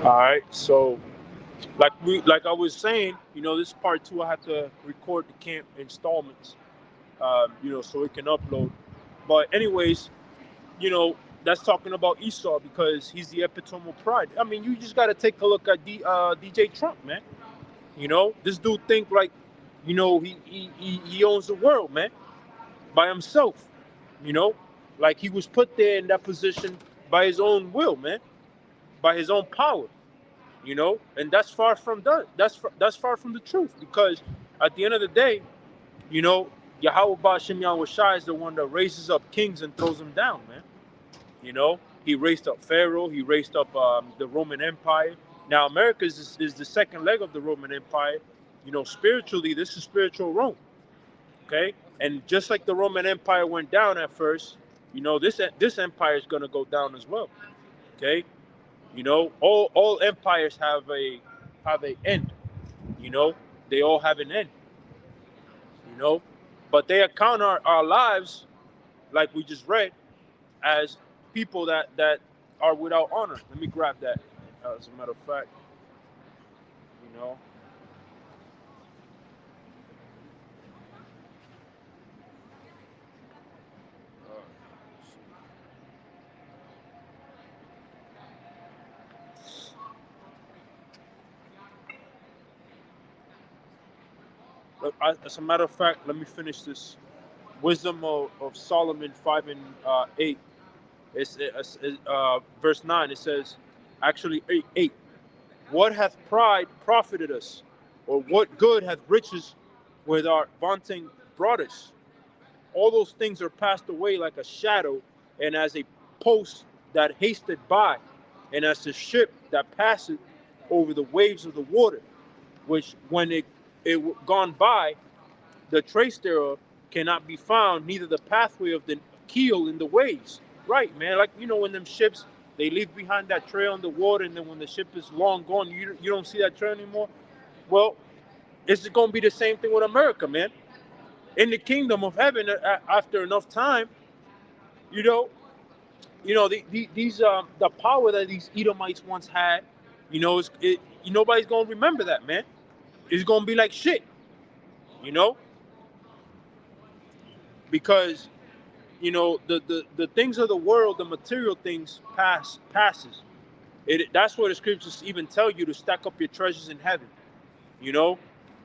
All right. So, like I was saying, this part two, I have to record the camp installments, so it can upload. But anyways, you know, that's talking about Esau because he's the epitome of pride. I mean, you just got to take a look at DJ Trump, man. This dude think like, he owns the world, man, by himself. You know, like he was put there in that position by his own will, man, by his own power. And that's far from that. That's far from the truth because at the end of the day, you know, Yahweh Bashem Yahweh Shai is the one that raises up kings and throws them down, man. He raised up Pharaoh. He raised up the Roman Empire. Now, America is the second leg of the Roman Empire. Spiritually, this is spiritual Rome. Okay, and just like the Roman Empire went down at first, this empire is going to go down as well. Okay, all empires have a end. You know, they all have an end. You know, but they account our lives, like we just read, as people that are without honor. Let me grab that. As a matter of fact, you know, as a matter of fact, let me finish this. Wisdom of Solomon 5 and 8. It's verse 9. It says, actually 8. What hath pride profited us, or what good hath riches with our vaunting brought us? All those things are passed away like a shadow, and as a post that hasted by, and as a ship that passeth over the waves of the water, which when it gone by, the trace thereof cannot be found, neither the pathway of the keel in the waves. Right, man. Like when them ships they leave behind that trail in the water, and then when the ship is long gone, you don't see that trail anymore. Well, it's going to be the same thing with America, man. In the kingdom of heaven, after enough time, you know, these the power that these Edomites once had, nobody's gonna remember that, man. It's gonna be like shit, you know, because the things of the world, the material things passes. That's where the scriptures even tell you to stack up your treasures in heaven, you know,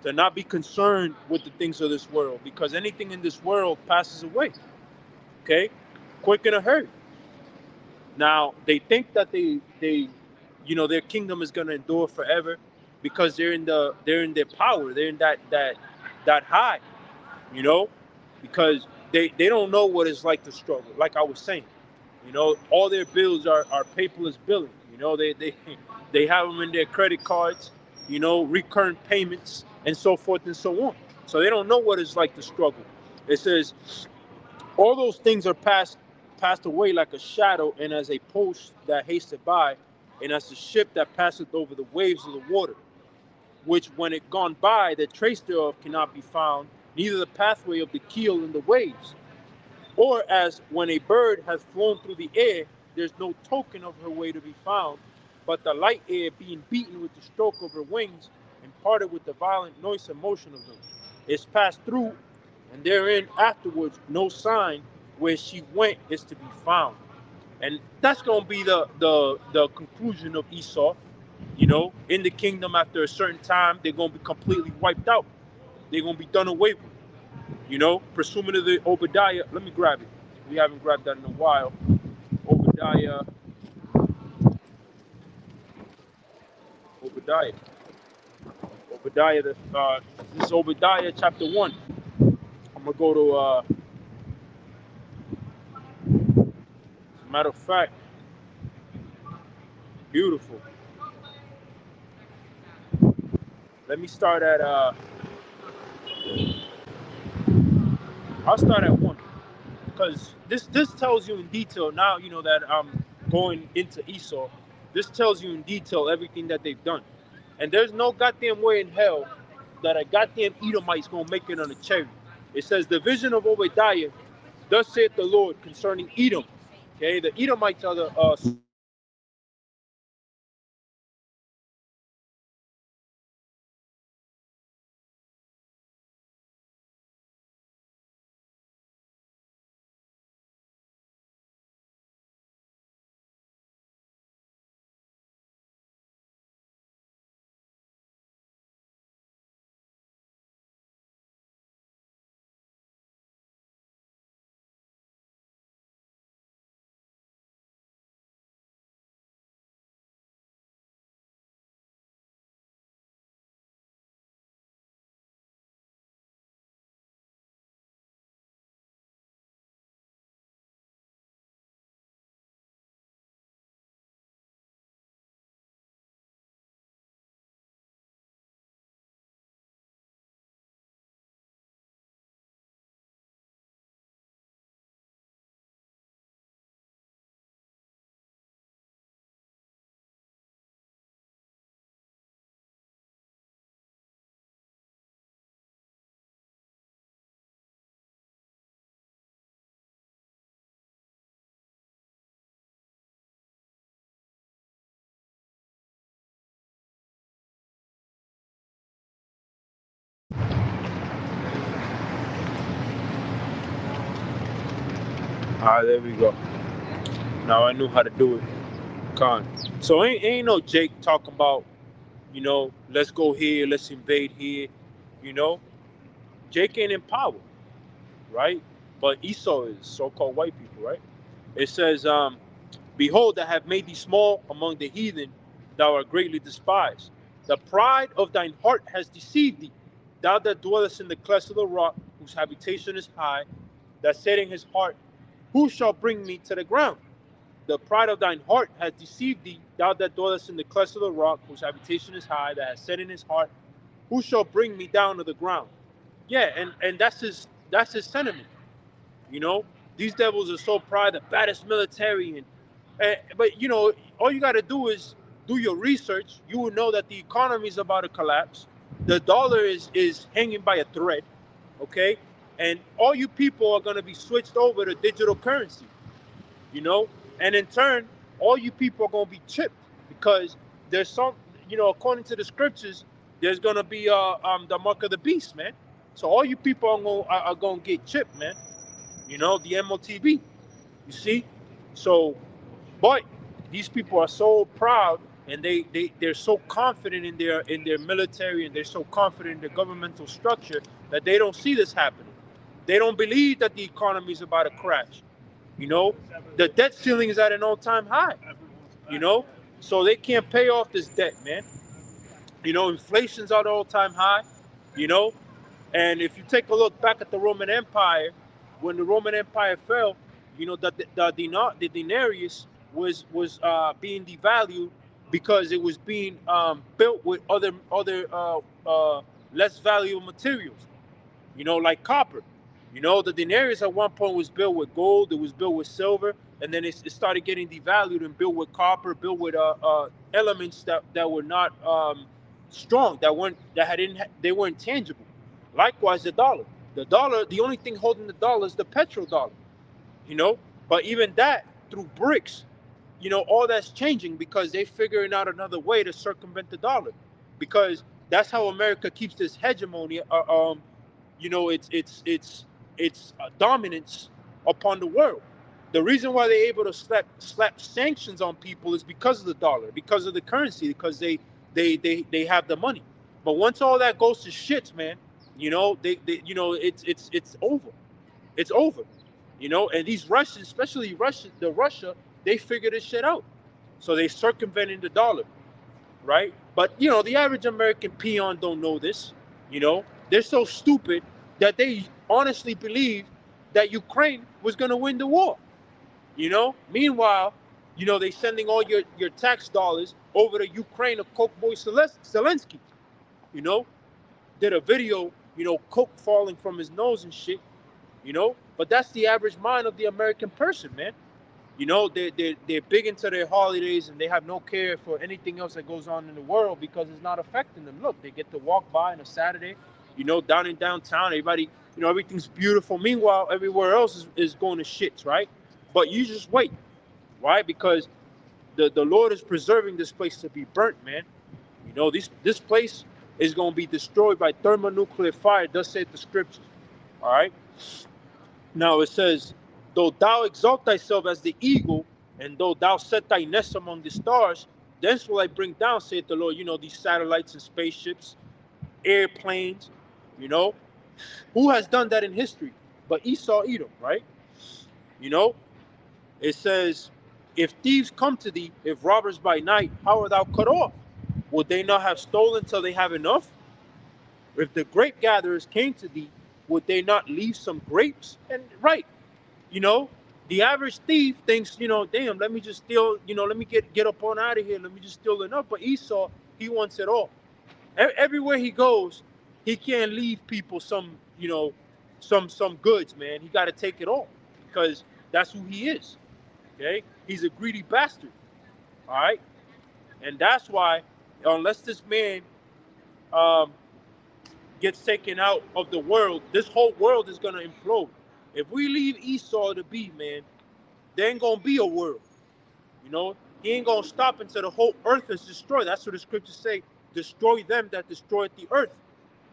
to not be concerned with the things of this world, because anything in this world passes away. Okay, quick in a hurry. Now they think that their kingdom is going to endure forever because they're in their power, they're in that high, you know, because they don't know what it's like to struggle. Like I was saying, all their bills are paperless billing. They have them in their credit cards, recurrent payments and so forth and so on. So they don't know what it's like to struggle. It says all those things are passed away like a shadow, and as a post that hasteth by, and as a ship that passeth over the waves of the water, which when it gone by, the trace thereof cannot be found, neither the pathway of the keel in the waves. Or as when a bird has flown through the air, there's no token of her way to be found, but the light air being beaten with the stroke of her wings, and parted with the violent noise and motion of them, is passed through, and therein afterwards no sign where she went is to be found. And that's gonna be the conclusion of Esau. In the kingdom after a certain time, they're gonna be completely wiped out. They're gonna be done away with. Presuming to the Obadiah. Let me grab it. We haven't grabbed that in a while. Obadiah. Obadiah. Obadiah. This is Obadiah chapter 1. I'm gonna go to. As a matter of fact, beautiful. Let me start at. I'll start at 1, because this tells you in detail. Now that I'm going into Esau. This tells you in detail everything that they've done, and there's no goddamn way in hell that a goddamn Edomite's gonna make it on a cherry. It says the vision of Obadiah, thus saith the Lord concerning Edom. Okay, the Edomites are the Ah, there we go. Now I knew how to do it. Con. So ain't no Jake talking about, let's go here, let's invade here. You know, Jake ain't in power, right? But Esau is, so-called white people, right? It says, behold, I have made thee small among the heathen, thou art greatly despised. The pride of thine heart has deceived thee. Thou that dwellest in the clefts of the rock, whose habitation is high, that said in his heart, who shall bring me to the ground? The pride of thine heart has deceived thee, thou that dwellest in the clefts of the rock, whose habitation is high, that has said in his heart, who shall bring me down to the ground? Yeah, and that's his sentiment. You know, these devils are so proud, the baddest military, but all you got to do is do your research. You will know that the economy is about to collapse. The dollar is hanging by a thread, okay, and all you people are going to be switched over to digital currency. You know, and in turn, all you people are going to be chipped because there's some, according to the scriptures, there's going to be the mark of the beast, man. So all you people are going to get chipped, man. The MOTB. You see? So, but these people are so proud and they're so confident in their military, and they're so confident in their governmental structure that they don't see this happening. They don't believe that the economy is about to crash. The debt ceiling is at an all-time high. You know, so they can't pay off this debt, man. Inflation's at an all-time high. You know, and if you take a look back at the Roman Empire, when the Roman Empire fell, the denarius was being devalued because it was being built with other less valuable materials. Like copper. The denarius at one point was built with gold, it was built with silver, and then it started getting devalued and built with copper, built with elements that were not strong, they weren't tangible. Likewise, the dollar. The only thing holding the dollar is the petrodollar. You know, but even that through BRICS, all that's changing because they're figuring out another way to circumvent the dollar, because that's how America keeps this hegemony. It's dominance upon the world. The reason why they're able to slap sanctions on people is because of the dollar, because of the currency, because they have the money. But once all that goes to shits, man, it's over. It's over. And these Russians, especially Russia, they figure this shit out. So they circumventing the dollar, right? But the average American peon don't know this. They're so stupid that they honestly believe that Ukraine was gonna win the war. Meanwhile, they sending all your tax dollars over to Ukraine of Coke Boy Zelensky. You know, did a video, coke falling from his nose and shit. But that's the average mind of the American person, man. They're big into their holidays and they have no care for anything else that goes on in the world because it's not affecting them. Look, they get to walk by on a Saturday, down in downtown. Everybody, everything's beautiful. Meanwhile, everywhere else is going to shits, right? But you just wait, right? Because the Lord is preserving this place to be burnt, man. This place is going to be destroyed by thermonuclear fire, thus saith the scriptures. All right. Now it says, though thou exalt thyself as the eagle, and though thou set thy nest among the stars, thence will I bring down, saith the Lord, these satellites and spaceships, airplanes, you know. Who has done that in history? But Esau, Edom, right? You know, it says, if thieves come to thee, if robbers by night, how art thou cut off? Would they not have stolen till they have enough? If the grape gatherers came to thee, would they not leave some grapes? And right, you know, the average thief thinks, damn, let me just steal, let me get up on out of here, let me just steal enough. But Esau, he wants it all. Everywhere he goes, he can't leave people some goods, man. He got to take it all because that's who he is. Okay, he's a greedy bastard. All right, and that's why, unless this man um, gets taken out of the world, this whole world is gonna implode. If we leave Esau to be, man, there ain't gonna be a world. He ain't gonna stop until the whole earth is destroyed. That's what the scriptures say: destroy them that destroyed the earth,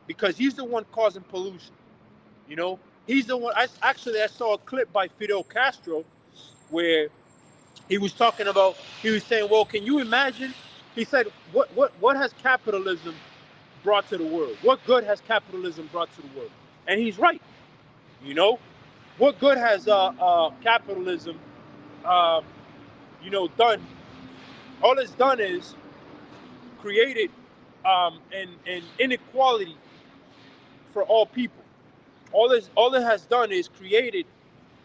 because he's the one causing pollution. He's the one. I saw a clip by Fidel Castro where he was talking about. He was saying, "Well, can you imagine?" He said, "What has capitalism brought to the world? What good has capitalism brought to the world?" And he's right. You know, what good has capitalism, uh, done? All it's done is created an inequality for all people. All it has done is created,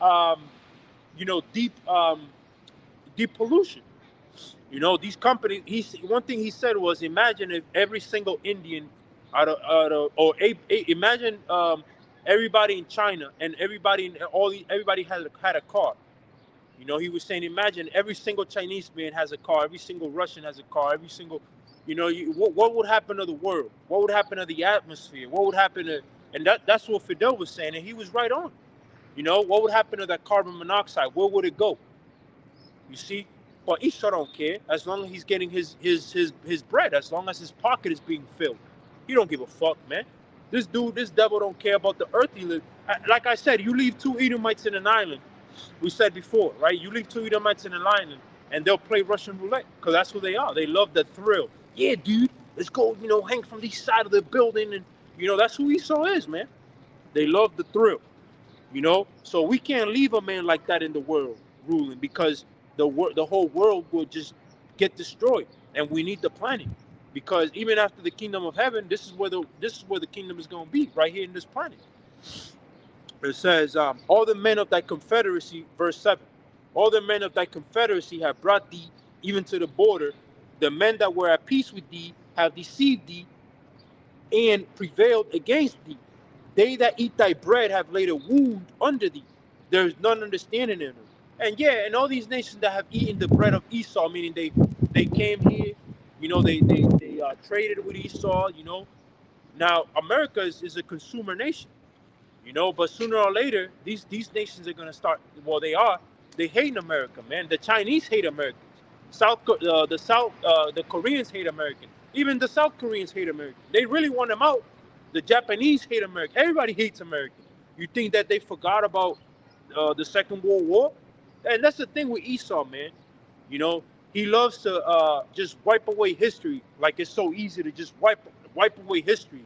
um, deep pollution. These companies. One thing he said was, imagine if every single Indian, imagine everybody in China and everybody in everybody had a car. He was saying, imagine every single Chinese man has a car, every single Russian has a car, every single, what would happen to the world? What would happen to the atmosphere? What would happen to, and that's what Fidel was saying, and he was right on. What would happen to that carbon monoxide? Where would it go? You see? But Esau don't care as long as he's getting his bread, as long as his pocket is being filled. He don't give a fuck, man. This devil don't care about the earth he lives. Like I said, you leave 2 Edomites in an island. We said before, right? You leave 2 Edomites in an island, and they'll play Russian roulette because that's who they are. They love the thrill. Yeah, dude, let's go. Hang from the side of the building, and that's who Esau is, man. They love the thrill. So we can't leave a man like that in the world ruling, because the whole world will just get destroyed, and we need the planet, because even after the kingdom of heaven, this is where the kingdom is going to be, right here in this planet. It says, all the men of thy confederacy, verse 7, all the men of thy confederacy have brought thee even to the border. The men that were at peace with thee have deceived thee and prevailed against thee. They that eat thy bread have laid a wound under thee. There is none understanding in them. And yeah, and all these nations that have eaten the bread of Esau, meaning they came here, they traded with Esau. Now America is a consumer nation. But sooner or later, these nations are gonna start. Well, they hate America, man. The Chinese hate Americans. The Koreans hate Americans. Even the South Koreans hate Americans. They really want them out. The Japanese hate America. Everybody hates America. You think that they forgot about the Second World War? And that's the thing with Esau, man. He loves to just wipe away history, like it's so easy to just wipe away history.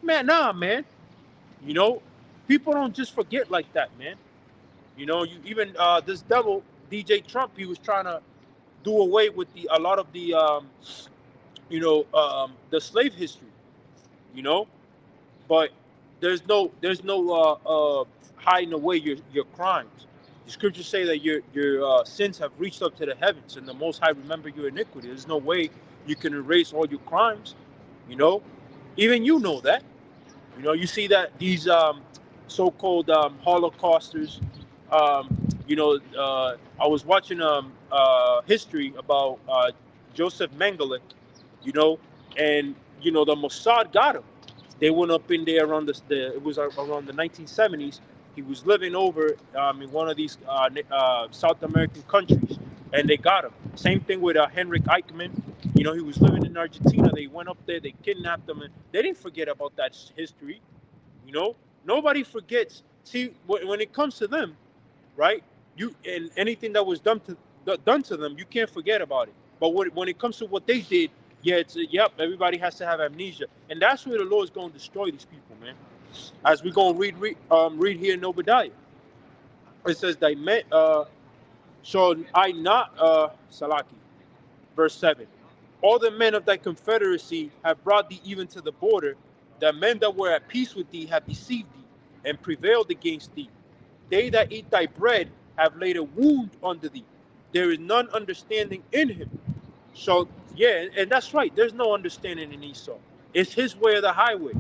Man, nah, man. People don't just forget like that, man. Even this devil, DJ Trump, he was trying to do away with a lot of the the slave history. But there's no hiding away your crimes. The scriptures say that your sins have reached up to the heavens, and the Most High remember your iniquity. There's no way you can erase all your crimes. Even that. You see that these so-called Holocausters. I was watching history about Joseph Mengele, and the Mossad got him. They went up in there around it was around the 1970s. He was living over in one of these South American countries, and they got him. Same thing with Henrik Eichmann. He was living in Argentina. They went up there, they kidnapped him, and they didn't forget about that history. Nobody forgets. See, when it comes to them, right? And anything that was done to them, you can't forget about it. But when it comes to what they did, yeah, everybody has to have amnesia, and that's where the Lord's going to destroy these people, man. As we're going to read here in Obadiah, it says, "Thy men shall I not Salaki." Verse 7. All the men of thy confederacy have brought thee even to the border. The men that were at peace with thee have deceived thee and prevailed against thee. They that eat thy bread have laid a wound under thee. There is none understanding in him. So, yeah, and that's right. There's no understanding in Esau. It's his way or the highway.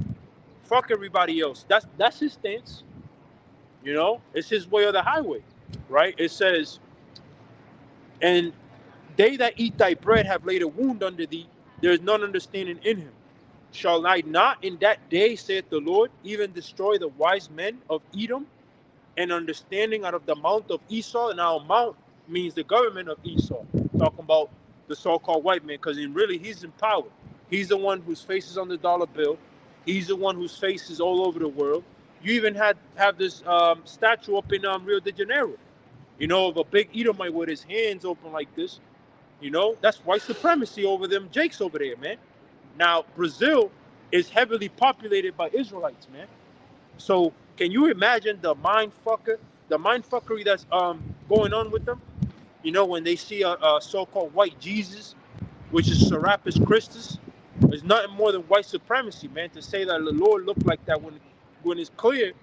Fuck everybody else. That's his stance. It's his way or the highway, right? It says, and they that eat thy bread have laid a wound under thee. There is none understanding in him. Shall I not in that day, saith the Lord, even destroy the wise men of Edom and understanding out of the mount of Esau? And now mount means the government of Esau. Talking about the so-called white man, because really he's in power. He's the one whose face is on the dollar bill. He's the one whose face is all over the world. You even have this statue up in Rio de Janeiro, of a big Edomite with his hands open like this. That's white supremacy over them Jakes over there, man. Now, Brazil is heavily populated by Israelites, man. So can you imagine the mind fuckery that's going on with them? When they see a so-called white Jesus, which is Serapis Christus, it's nothing more than white supremacy, man. To say that the Lord looked like that when it's clear,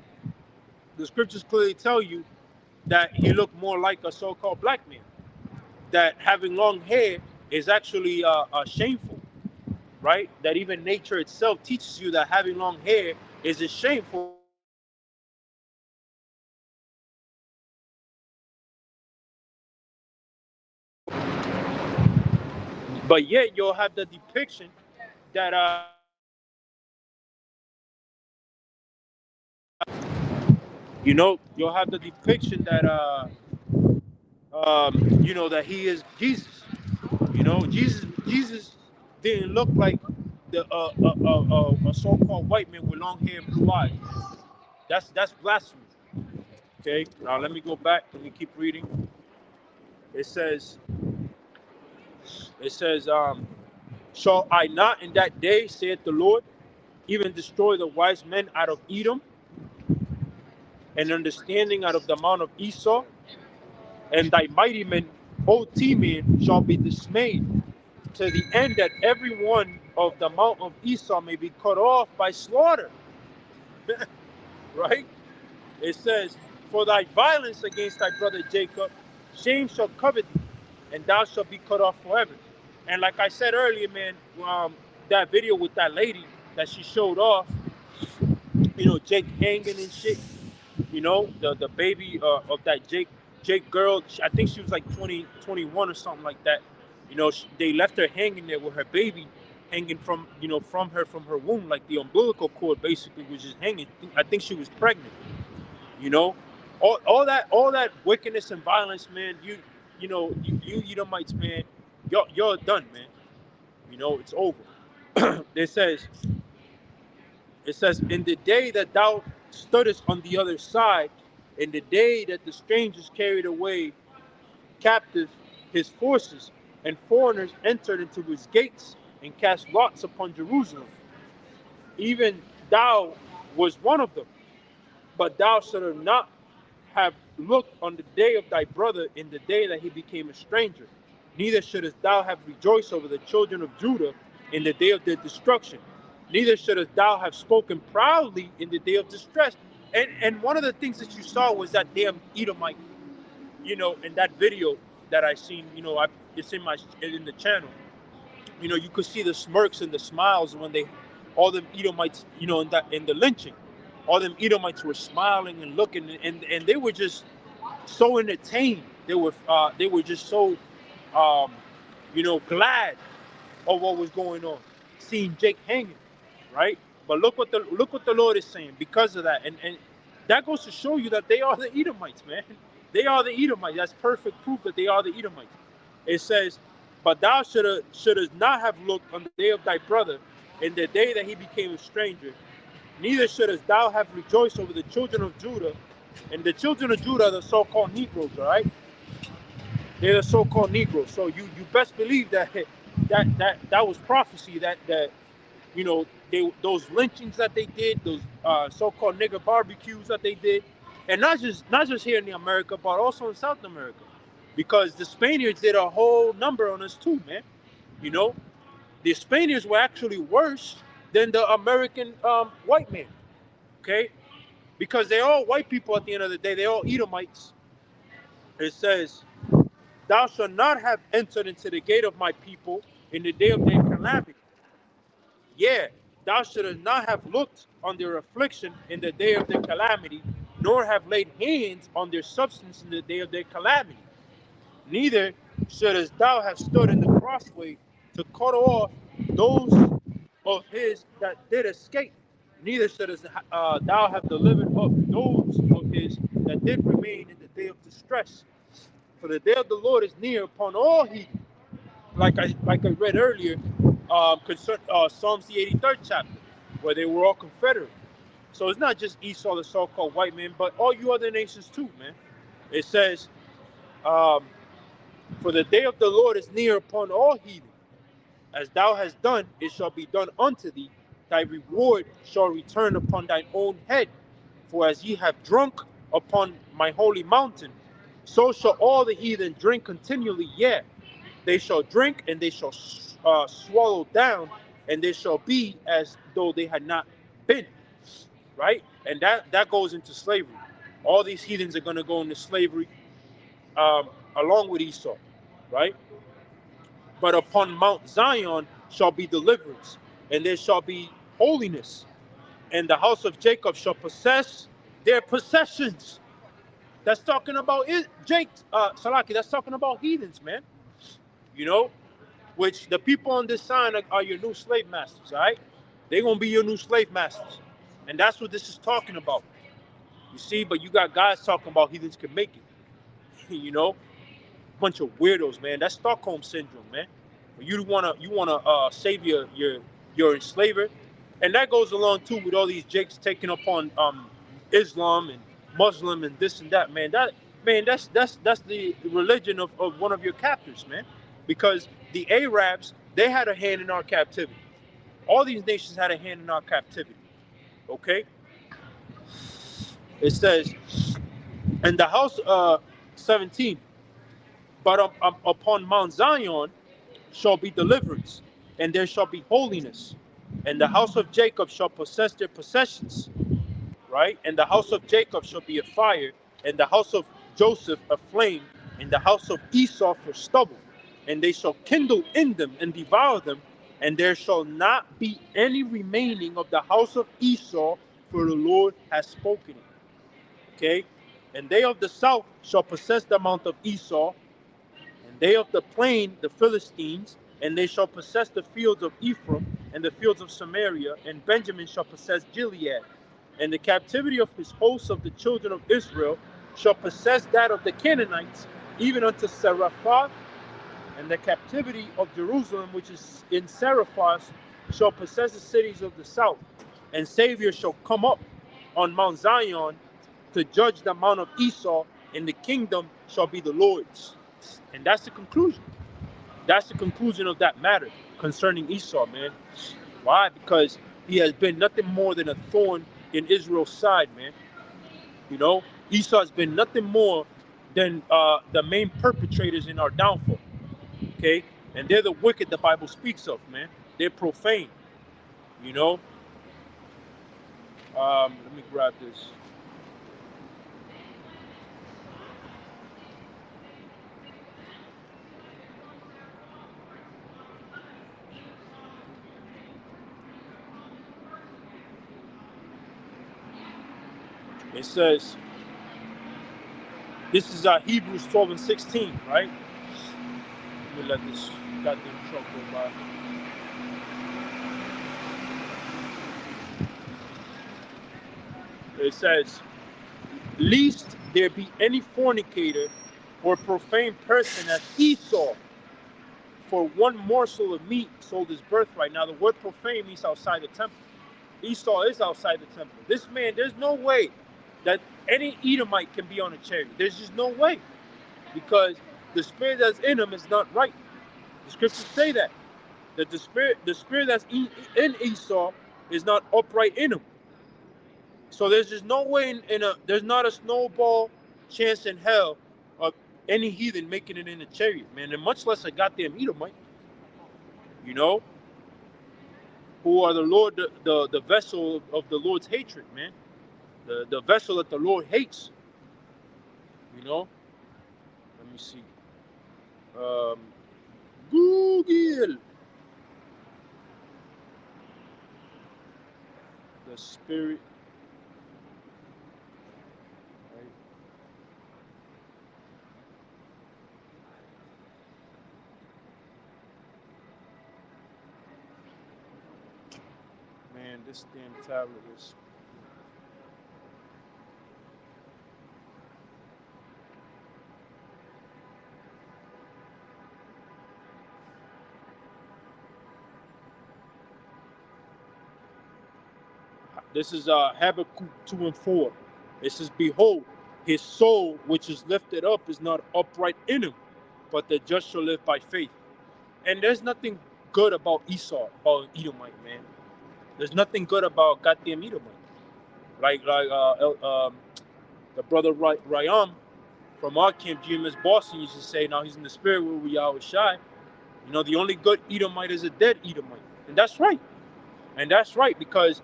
the scriptures clearly tell you that he looked more like a so-called black man. That having long hair is actually shameful, right? That even nature itself teaches you that having long hair is a shameful. But yet you'll have the depiction that you'll have the depiction that that he is Jesus. Jesus didn't look like a so-called white man with long hair and blue eyes. That's blasphemy. Okay, now let me go back. Let me keep reading. It says, shall I not in that day, saith the Lord, even destroy the wise men out of Edom, and understanding out of the mount of Esau, and thy mighty men, O Teman, shall be dismayed, to the end that every one of the mount of Esau may be cut off by slaughter. Right? It says, for thy violence against thy brother Jacob, shame shall cover thee, and thou shalt be cut off forever. And like I said earlier, man, that video with that lady that she showed off, Jake hanging and shit, the baby of that Jake girl, I think she was like 20, 21 or something like that. They left her hanging there with her baby hanging from her womb, like the umbilical cord basically was just hanging. I think she was pregnant. All that wickedness and violence, man. You Edomites, man, you're done, man. It's over. it says in the day that thou stoodest on the other side, in the day that the strangers carried away captive his forces, and foreigners entered into his gates and cast lots upon Jerusalem, even thou was one of them. But thou shouldst not have looked on the day of thy brother in the day that he became a stranger. Neither shouldst thou have rejoiced over the children of Judah in the day of their destruction. Neither shouldst thou have spoken proudly in the day of distress. And one of the things that you saw was that damn Edomite, in that video that I seen, it's in the channel. You could see the smirks and the smiles when all them Edomites, in the lynching, all them Edomites were smiling and looking, and they were just so entertained. They were just so, glad of what was going on, seeing Jake hanging, right? But look what the Lord is saying because of that, and that goes to show you that they are the Edomites, man. They are the Edomites. That's perfect proof that they are the Edomites. It says, but thou shouldst not have looked on the day of thy brother, in the day that he became a stranger. Neither shouldst thou have rejoiced over the children of Judah. And the children of Judah are the so-called Negroes, all right? They're the so-called Negroes. So you best believe that was prophecy, that those lynchings that they did, those so-called nigger barbecues that they did, and not just here in America, but also in South America, because the Spaniards did a whole number on us too, man. The Spaniards were actually worse than the American white man, okay? Because they're all white people at the end of the day. They're all Edomites. It says, thou shalt not have entered into the gate of my people in the day of their calamity. Yeah, thou shouldst not have looked on their affliction in the day of their calamity, nor have laid hands on their substance in the day of their calamity. Neither shouldst thou have stood in the crossway to cut off those of his that did escape. Neither shouldst thou have delivered up those of his that did remain in the day of distress. For the day of the Lord is near upon all heathen. Like I read earlier, Psalms the 83rd chapter, where they were all Confederate. So it's not just Esau, the so-called white man, but all you other nations too, man. It says, um, "For the day of the Lord is near upon all heathen. As thou hast done, it shall be done unto thee. Thy reward shall return upon thine own head. For as ye have drunk upon my holy mountain, so shall all the heathen drink continually. Yeah, they shall drink and they shall swallow down, and they shall be as though they had not been." Right? And that goes into slavery. All these heathens are going to go into slavery, along with Esau, right? But upon Mount Zion shall be deliverance, and there shall be holiness, and the house of Jacob shall possess their possessions. That's talking about it, Jake, Salaki. That's talking about heathens, man. You know, which the people on this sign are your new slave masters. All right, they're gonna be your new slave masters, and that's what this is talking about. You see, but you got guys talking about heathens can make it. You know, bunch of weirdos, man. That's Stockholm syndrome, man. You wanna save your enslaver, and that goes along too with all these jakes taking up on Islam and Muslim and this and that, man. That's the religion of one of your captors, man. Because the Arabs, they had a hand in our captivity. All these nations had a hand in our captivity. Okay, it says in the house 17, but upon Mount Zion shall be deliverance, and there shall be holiness, and the house of Jacob shall possess their possessions, right? And the house of Jacob shall be a fire, and the house of Joseph a flame, and the house of Esau for stubble, and they shall kindle in them and devour them, and there shall not be any remaining of the house of Esau, for the Lord has spoken it. Okay? And they of the south shall possess the mount of Esau, and they of the plain, the Philistines, and they shall possess the fields of Ephraim and the fields of Samaria, and Benjamin shall possess Gilead. And the captivity of his hosts of the children of Israel shall possess that of the Canaanites, even unto Serapha, and the captivity of Jerusalem, which is in Seraphos, shall possess the cities of the south. And Savior shall come up on Mount Zion to judge the mount of Esau, and the kingdom shall be the Lord's. And that's the conclusion. That's the conclusion of that matter concerning Esau, man. Why? Because he has been nothing more than a thorn in Israel's side, man. You know, Esau has been nothing more than the main perpetrators in our downfall. Okay, and they're the wicked the Bible speaks of, man. They're profane. You know. Let me grab this. It says, this is Hebrews 12 and 16, right? Let me let this goddamn truck go by. It says, "Lest there be any fornicator or profane person as Esau, for one morsel of meat sold his birthright." Now, the word profane means outside the temple. Esau is outside the temple. This man, there's no way that any Edomite can be on a chariot. There's just no way, because the spirit that's in him is not right. The scriptures say that the spirit that's in Esau is not upright in him. So there's just no way there's not a snowball chance in hell of any heathen making it in a chariot, man, and much less a goddamn Edomite, you know, who are the vessel of the Lord's hatred, man, the vessel that the Lord hates, you know. Let me see. Um, Google the spirit. Right? Man, this damn tablet is. This is Habakkuk 2 and 4. It says, behold, his soul which is lifted up is not upright in him, but the just shall live by faith. And there's nothing good about Esau, about Edomite, man. There's nothing good about goddamn Edomite. The brother Rayam from our camp, GMS Boston, used to say, now he's in the spirit where we are with Shy. You know, the only good Edomite is a dead Edomite. And that's right. And that's right, because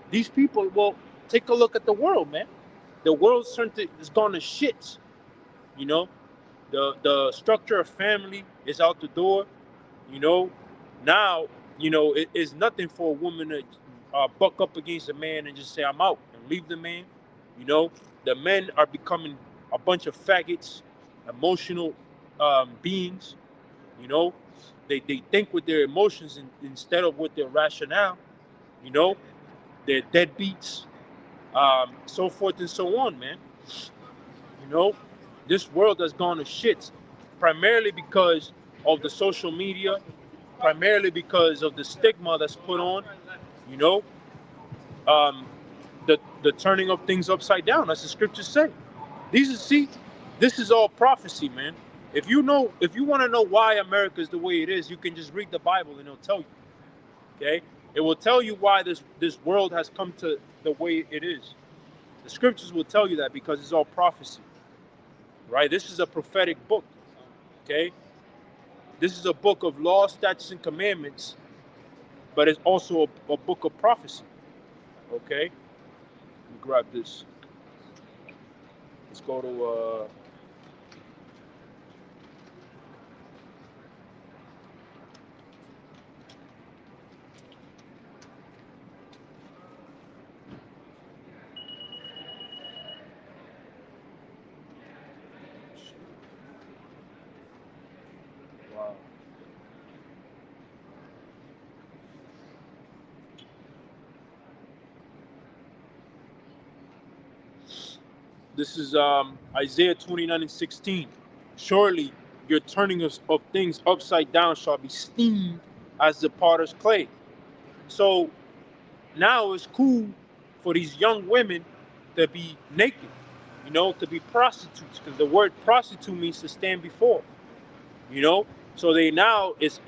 these people, well, take a look at the world, man. The world's it's gone to shits. You know, the structure of family is out the door. You know, now, you know, it is nothing for a woman to buck up against a man and just say, I'm out, and leave the man. You know, the men are becoming a bunch of faggots, emotional beings. You know, they think with their emotions instead of with their rationale. You know, they're deadbeats, so forth and so on, man. You know, this world has gone to shits, primarily because of the social media, primarily because of the stigma that's put on. You know, um, the turning of things upside down, as the scriptures say. This is all prophecy, man. If you want to know why America is the way it is, you can just read the Bible and it'll tell you. Okay, it will tell you why this world has come to the way it is. The scriptures will tell you that because it's all prophecy, right? This is a prophetic book. Okay, this is a book of law, statutes, and commandments, but it's also a book of prophecy. Okay, let me grab this. Let's go to wow. This is Isaiah 29 and 16. Surely your turning of things upside down shall be steamed as the potter's clay. So now it's cool for these young women to be naked, you know, to be prostitutes, because the word prostitute means to stand before, you know. So they now is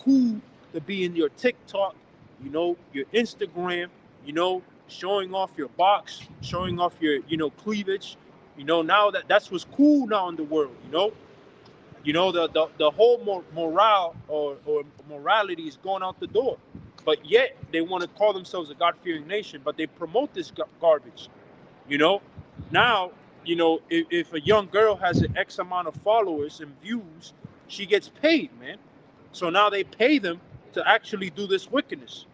cool to be in your TikTok, you know, your Instagram, you know, showing off your box, showing off your, you know, cleavage, you know. Now that's what's cool now in the world, you know. You know, the whole morale or morality is going out the door. But yet they want to call themselves a God-fearing nation, but they promote this garbage. You know, now, you know, if a young girl has an X amount of followers and views, she gets paid, man. So now they pay them to actually do this wickedness.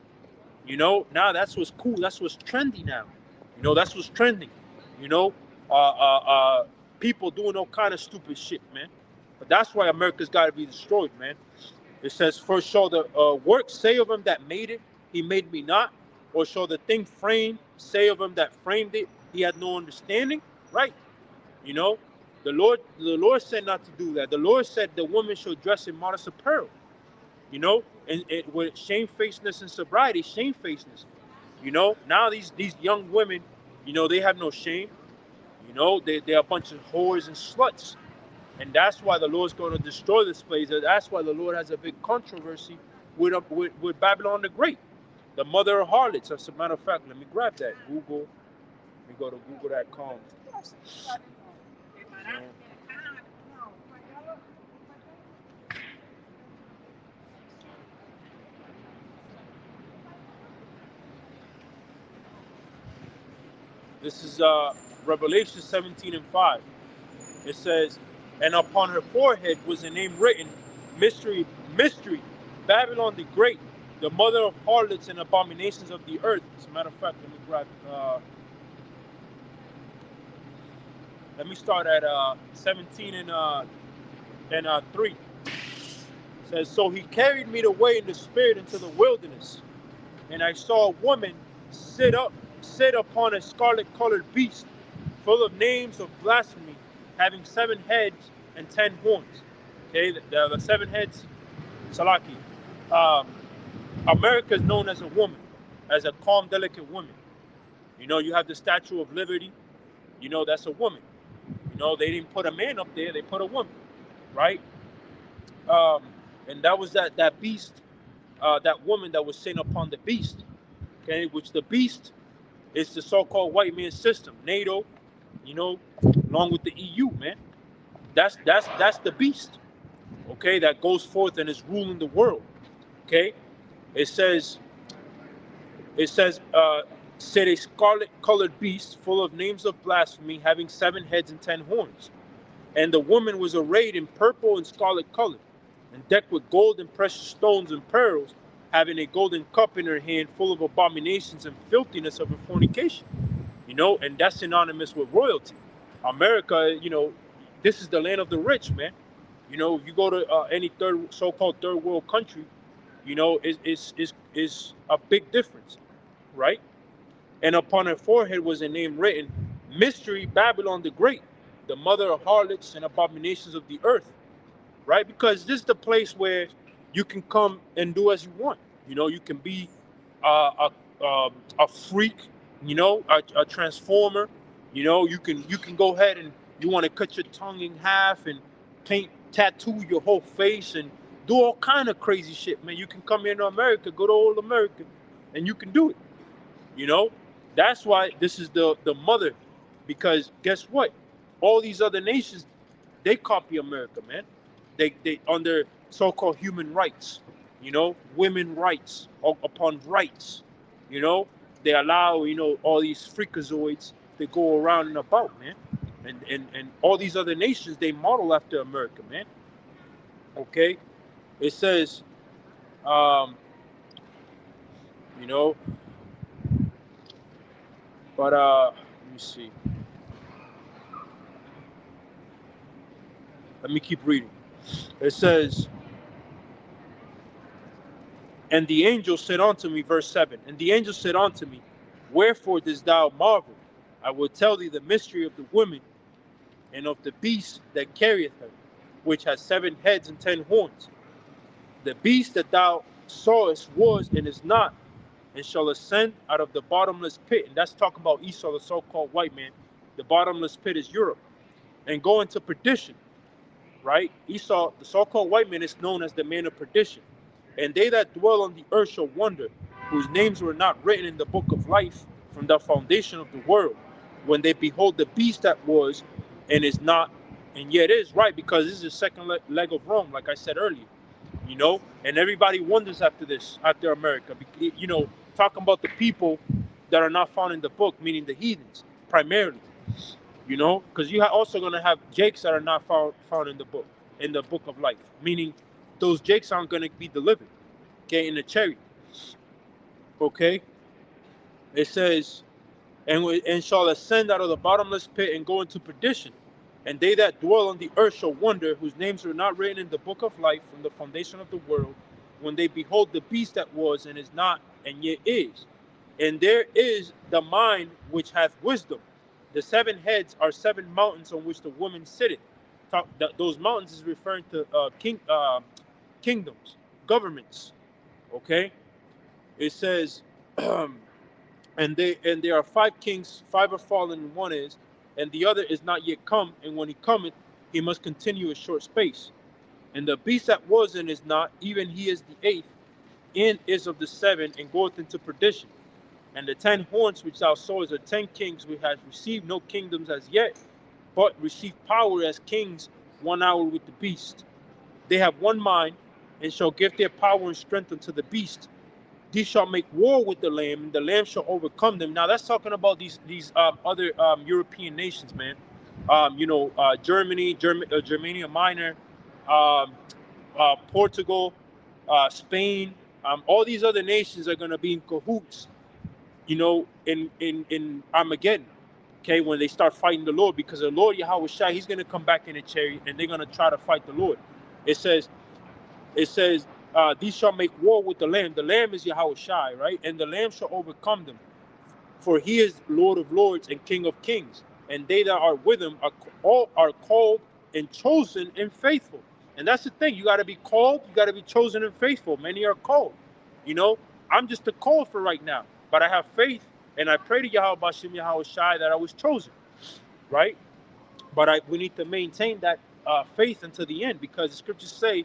You know, now that's what's cool. That's what's trendy now. You know, that's what's trending. You know, people doing all kind of stupid shit, man. But that's why America's got to be destroyed, man. It says, first shall the work say of him that made it, he made me not, or shall the thing framed say of him that framed it, he had no understanding, right? You know, the Lord said not to do that. The Lord said the woman shall dress in modest apparel, you know, and with shamefacedness and sobriety, shamefacedness. You know, now these young women, you know, they have no shame. You know, they're a bunch of whores and sluts. And that's why the Lord's going to destroy this place. That's why the Lord has a big controversy with Babylon the Great, the mother of harlots. As a matter of fact, let me grab that. Google. Let me go to Google.com. This is Revelation 17 and 5. It says, and upon her forehead was a name written, Mystery, Mystery, Babylon the Great, the mother of harlots and abominations of the earth. As a matter of fact, let me grab. Let me start at 17 and 3. It says, so he carried me away in the spirit into the wilderness, and I saw a woman sit upon a scarlet-colored beast, full of names of blasphemy, having 7 heads and 10 horns. Okay, the 7 heads, Salaki. America is known as a woman, as a calm, delicate woman. You know, you have the Statue of Liberty. You know, that's a woman. You know, they didn't put a man up there; they put a woman, right? Um, and that was that beast, that woman that was sent upon the beast. Okay, which the beast is the so-called white man system, NATO. You know, along with the EU, man. That's the beast. Okay, that goes forth and is ruling the world. Okay, it says said a scarlet-colored beast full of names of blasphemy, having 7 heads and 10 horns. And the woman was arrayed in purple and scarlet color, and decked with gold and precious stones and pearls, having a golden cup in her hand full of abominations and filthiness of her fornication. You know, and that's synonymous with royalty. America, you know, this is the land of the rich, man. You know, if you go to any so-called third world country, you know, is a big difference, right? And upon her forehead was a name written, Mystery Babylon the Great, the mother of harlots and abominations of the earth, right? Because this is the place where you can come and do as you want. You know, you can be a freak, you know, a transformer. You know, you can go ahead and you want to cut your tongue in half and tattoo your whole face and do all kind of crazy shit, man. You can come here to America, go to old America, and you can do it. You know, that's why this is the mother, because guess what? All these other nations, they copy America, man. They under so-called human rights, you know, women rights upon rights, you know, they allow, you know, all these freakazoids to go around and about, man. And all these other nations, they model after America, man. Okay, it says, um, you know, but let me see. Let me keep reading. It says, and the angel said unto me, verse 7, and the angel said unto me, wherefore dost thou marvel? I will tell thee the mystery of the woman and of the beast that carrieth her, which has 7 heads and 10 horns. The beast that thou sawest was and is not, and shall ascend out of the bottomless pit. And that's talking about Esau, the so-called white man. The bottomless pit is Europe, and go into perdition, right? Esau, the so-called white man, is known as the man of perdition. And they that dwell on the earth shall wonder, whose names were not written in the book of life from the foundation of the world, when they behold the beast that was and is not, and yet is, right? Because this is the second leg of Rome, like I said earlier, you know. And everybody wonders after this, after America, you know, talking about the people that are not found in the book, meaning the heathens, primarily, you know, because you are also going to have Jakes that are not found in the book of life, meaning those Jakes aren't going to be delivered, okay, in the chariot, okay. It says, and shall ascend out of the bottomless pit and go into perdition. And they that dwell on the earth shall wonder, whose names are not written in the book of life from the foundation of the world, when they behold the beast that was and is not, and yet is. And there is the mind which hath wisdom. The 7 heads are 7 mountains on which the woman sitteth. Those mountains is referring to kingdoms, governments. Okay, it says, and there are 5 kings, 5 are fallen, and one is, and the other is not yet come. And when he cometh, he must continue a short space. And the beast that was and is not, even he is the 8th, and is of the 7, and goeth into perdition. And the 10 horns which thou sawest are 10 kings which have received no kingdoms as yet, but receive power as kings 1 hour with the beast. They have one mind, and shall give their power and strength unto the beast. These shall make war with the Lamb, and the Lamb shall overcome them. Now that's talking about these other European nations, man. You know, Germany, Germania Minor, um, Portugal, Spain. All these other nations are going to be in cahoots, you know, in Armageddon. Okay, when they start fighting the Lord, because the Lord Yahweh Shai, he's going to come back in a chariot, and they're going to try to fight the Lord. It says, these shall make war with the Lamb. The Lamb is Yahweh Shai, right? And the Lamb shall overcome them. For he is Lord of lords and King of kings. And they that are with him are called and chosen and faithful. And that's the thing. You got to be called. You got to be chosen and faithful. Many are called. You know, I'm just a call for right now. But I have faith And I pray to Yahweh Bashem Yahweh Shai that I was chosen, right? But we need to maintain that faith until the end, because the scriptures say,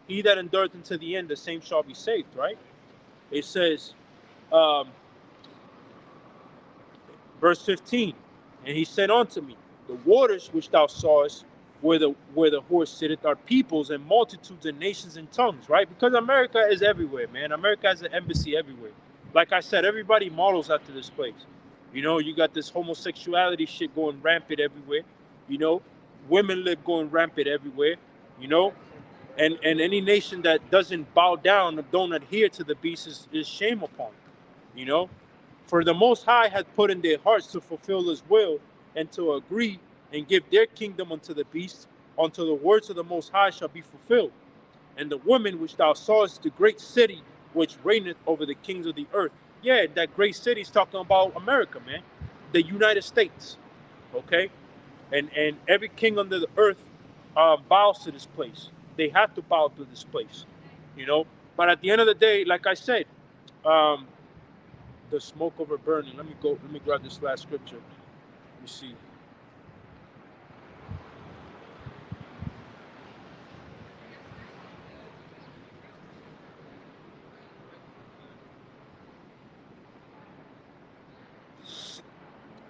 he that endureth until the end, the same shall be saved, right? It says, um, verse 15, and he said unto me, the waters which thou sawest, where the horse sitteth, are peoples and multitudes and nations and tongues, right? Because America is everywhere, man. America has an embassy everywhere. Like I said, everybody models after this place. You know, you got this homosexuality shit going rampant everywhere. You know, women live going rampant everywhere. You know, and any nation that doesn't bow down or don't adhere to the beast is shame upon it. You know, for the Most High hath put in their hearts to fulfill His will and to agree and give their kingdom unto the beast, until the words of the Most High shall be fulfilled. And the woman which thou sawest, the great city which reigneth over the kings of the earth. Yeah, that great city is talking about America, man, the United States. Okay, and every king under the earth bows to this place. They have to bow to this place, you know. But at the end of the day, like I said, um, the smoke over burning. Let me go. Let me grab this last scripture. Let me see.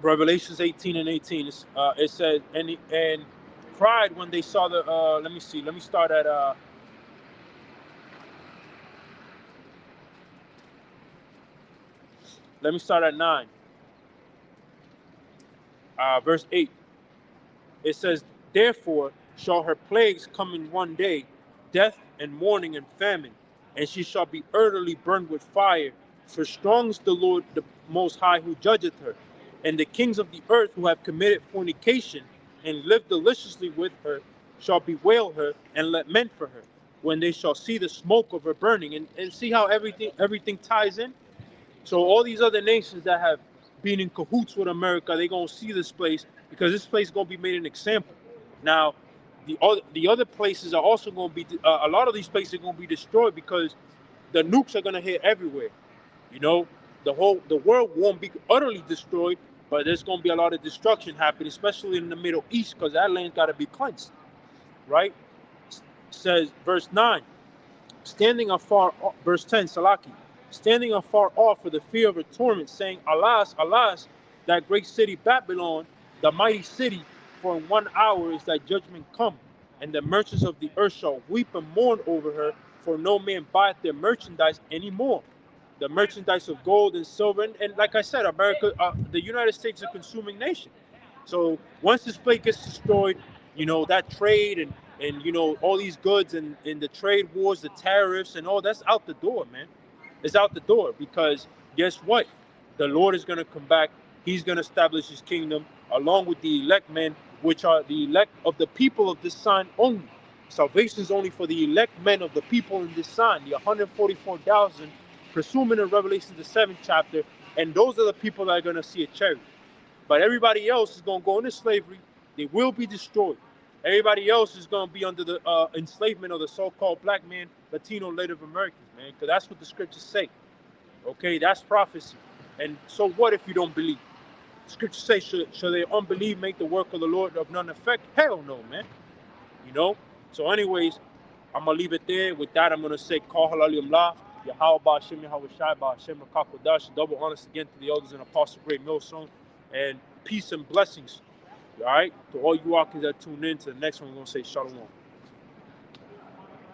Revelations 18 and 18. It says, and cried when they saw the. Let me see. Let me start at. Let me start at 9. Verse 8. It says, therefore shall her plagues come in one day, death and mourning and famine, and she shall be utterly burned with fire. For strong is the Lord the Most High who judgeth her, and the kings of the earth who have committed fornication and lived deliciously with her shall bewail her and lament for her, when they shall see the smoke of her burning. And see how everything ties in. So all these other nations that have been in cahoots with America, they're gonna see this place, because this place is gonna be made an example. Now, the other places are also gonna be a lot of these places are gonna be destroyed, because the nukes are gonna hit everywhere. You know, the world won't be utterly destroyed, but there's gonna be a lot of destruction happening, especially in the Middle East, because that land gotta be cleansed, right? Says verse 9. Standing afar, verse 10, Salaki, standing afar off for the fear of a torment, saying, alas, alas, that great city Babylon, the mighty city, for in 1 hour is thy judgment come, and the merchants of the earth shall weep and mourn over her, for no man buyeth their merchandise anymore. The merchandise of gold and silver, and like I said, America, the United States is a consuming nation. So once this plate gets destroyed, you know, that trade and you know, all these goods and the trade wars, the tariffs and all that's out the door, man. It's out the door, because guess what? The Lord is gonna come back. He's gonna establish his kingdom along with the elect men, which are the elect of the people of this sign only. Salvation is only for the elect men of the people in this sign, the 144,000, presuming in Revelation the 7th chapter, and those are the people that are gonna see a chariot. But everybody else is going to go into slavery. They will be destroyed. Everybody else is going to be under the enslavement of the so-called black man, Latino, Native Americans, man, because that's what the scriptures say. Okay, that's prophecy. And so what if you don't believe? Scriptures say, shall their unbelief make the work of the Lord of none effect? Hell no, man. You know? So anyways, I'm going to leave it there. With that, I'm going to say, Call Halalim La, Yahweh Ba'ashem, Yahweh Shai Ba'ashem, Rakakodash, double honors again to the elders and apostle, great millstone, and peace and blessings. All right? To all you walkers that tune in, to the next one, we're going to say Shalom.